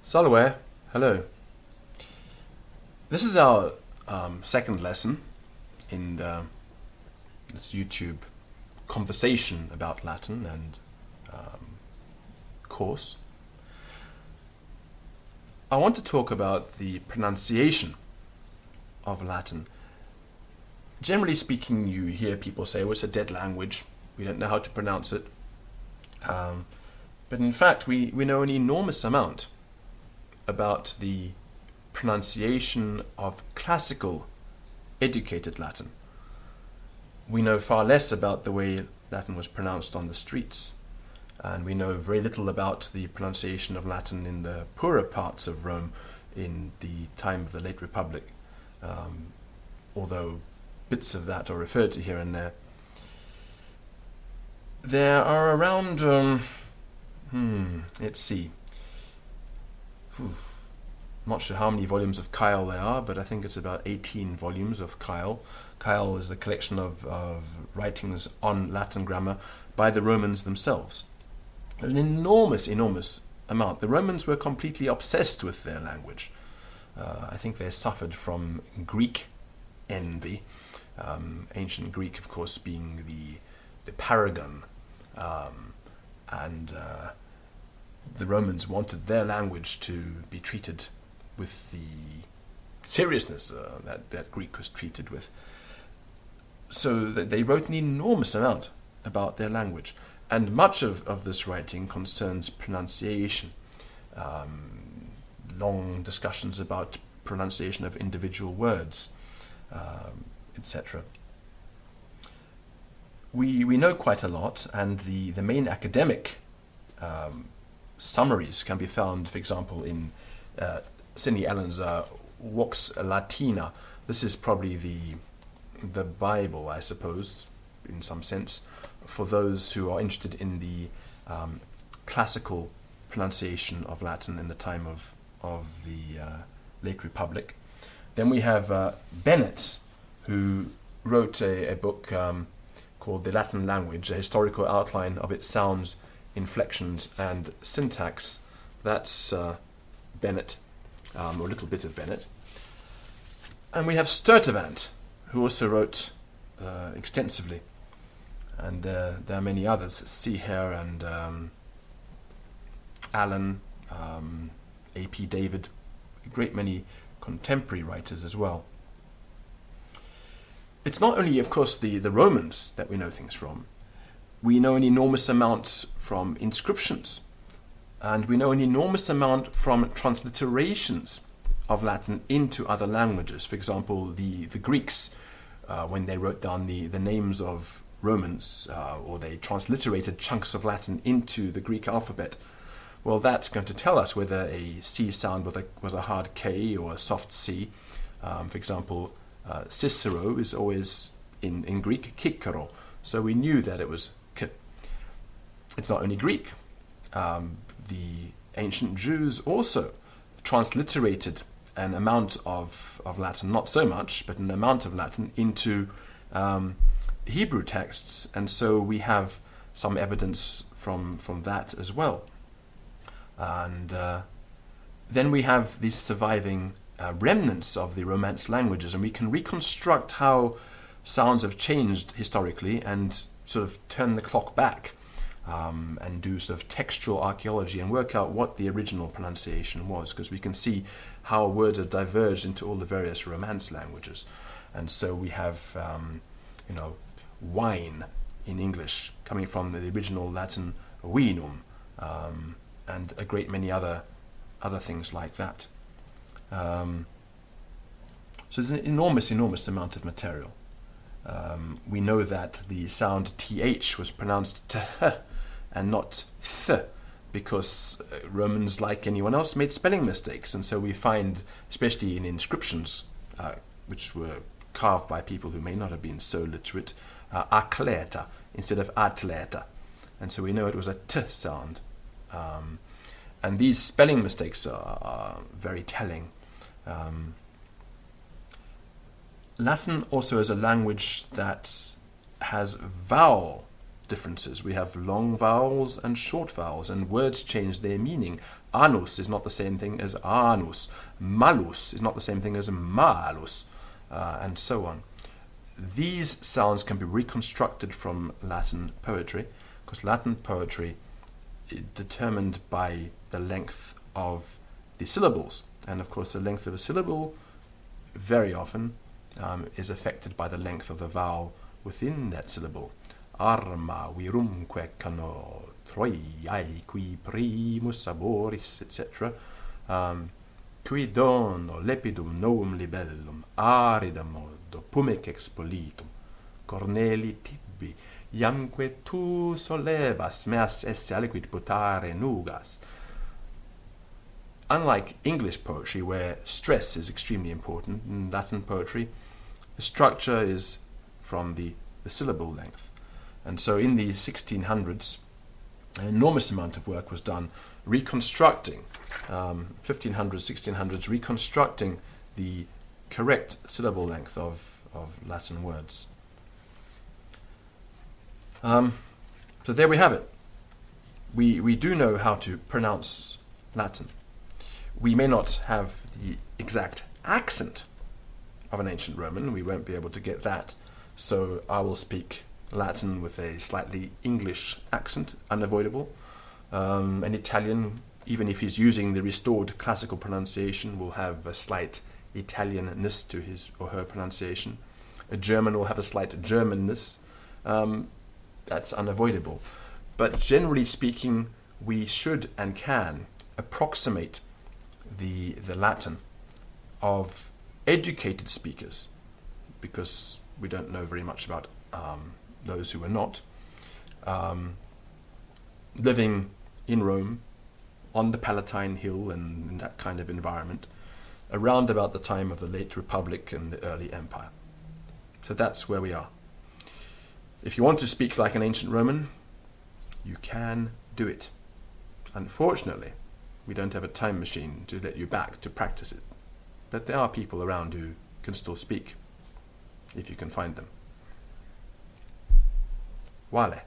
Salwe, hello. This is our second lesson in this YouTube conversation about Latin and course. I want to talk about the pronunciation of Latin. Generally speaking, you hear people say, "Oh, it's a dead language. We don't know how to pronounce it." But in fact, we know an enormous amount about the pronunciation of classical educated Latin. We know far less about the way Latin was pronounced on the streets, and we know very little about the pronunciation of Latin in the poorer parts of Rome in the time of the late Republic, although bits of that are referred to here and there. There are around, let's see, I'm not sure how many volumes of Keil there are, but I think it's about 18 volumes of Keil. Keil is a collection of writings on Latin grammar by the Romans themselves. An enormous amount. The Romans were completely obsessed with their language. I think they suffered from Greek envy. Ancient Greek, of course, being the paragon, and the Romans wanted their language to be treated with the seriousness that Greek was treated with. So that they wrote an enormous amount about their language. And much of this writing concerns pronunciation. Long discussions about pronunciation of individual words, etc. We know quite a lot, and the main academic summaries can be found, for example, in Sidney Allen's Vox Latina. This is probably the Bible, I suppose, in some sense, for those who are interested in the classical pronunciation of Latin in the time of the late Republic. Then we have Bennett, who wrote a book called The Latin Language, a historical outline of its sounds, inflections, and syntax. That's Bennett, or a little bit of Bennett. And we have Sturtevant, who also wrote extensively. And there are many others, Seher and Allen, A.P. David, a great many contemporary writers as well. It's not only, of course, the Romans that we know things from. We know an enormous amount from inscriptions, and we know an enormous amount from transliterations of Latin into other languages. For example, the Greeks, when they wrote down the names of Romans, or they transliterated chunks of Latin into the Greek alphabet, well, that's going to tell us whether a C sound was a hard K or a soft C. For example, Cicero is always in Greek Kikero, so we knew that it was K. It's not only Greek. The ancient Jews also transliterated an amount of Latin, not so much, but an amount of Latin into Hebrew texts, and so we have some evidence from that as well. And then we have these surviving remnants of the Romance languages, and we can reconstruct how sounds have changed historically and sort of turn the clock back, and do sort of textual archaeology and work out what the original pronunciation was, because we can see how words have diverged into all the various Romance languages. And so we have, wine in English coming from the original Latin vinum, and a great many other things like that. So there's an enormous amount of material. We know that the sound th was pronounced th and not th, because Romans, like anyone else, made spelling mistakes, and so we find, especially in inscriptions, which were carved by people who may not have been so literate, atleta instead of atleta, and so we know it was a t sound. And these spelling mistakes are very telling. Latin also is a language that has vowel differences. We have long vowels and short vowels, and words change their meaning. Anus is not the same thing as anus. Malus is not the same thing as malus, and so on. These sounds can be reconstructed from Latin poetry, because Latin poetry is determined by the length of the syllables. And of course, the length of a syllable very often is affected by the length of the vowel within that syllable. Arma virumque cano troiae qui primus saboris, etc. Qui dono lepidum novum libellum arida modo pumec expolitum corneli tibi iamque tu solebas meas esse aliquid putare nugas. Unlike English poetry, where stress is extremely important, in Latin poetry, the structure is from the syllable length. And so in the 1600s, an enormous amount of work was done reconstructing, 1500s, 1600s, reconstructing the correct syllable length of Latin words. So there we have it. We do know how to pronounce Latin. We may not have the exact accent of an ancient Roman. We won't be able to get that. So I will speak Latin with a slightly English accent, unavoidable. An Italian, even if he's using the restored classical pronunciation, will have a slight Italianness to his or her pronunciation. A German will have a slight Germanness. That's unavoidable. But generally speaking, we should and can approximate the Latin of educated speakers, because we don't know very much about those who are not, living in Rome, on the Palatine Hill and in that kind of environment, around about the time of the late Republic and the early Empire. So that's where we are. If you want to speak like an ancient Roman, you can do it. Unfortunately, we don't have a time machine to let you back to practice it. But there are people around who can still speak, if you can find them. Vale.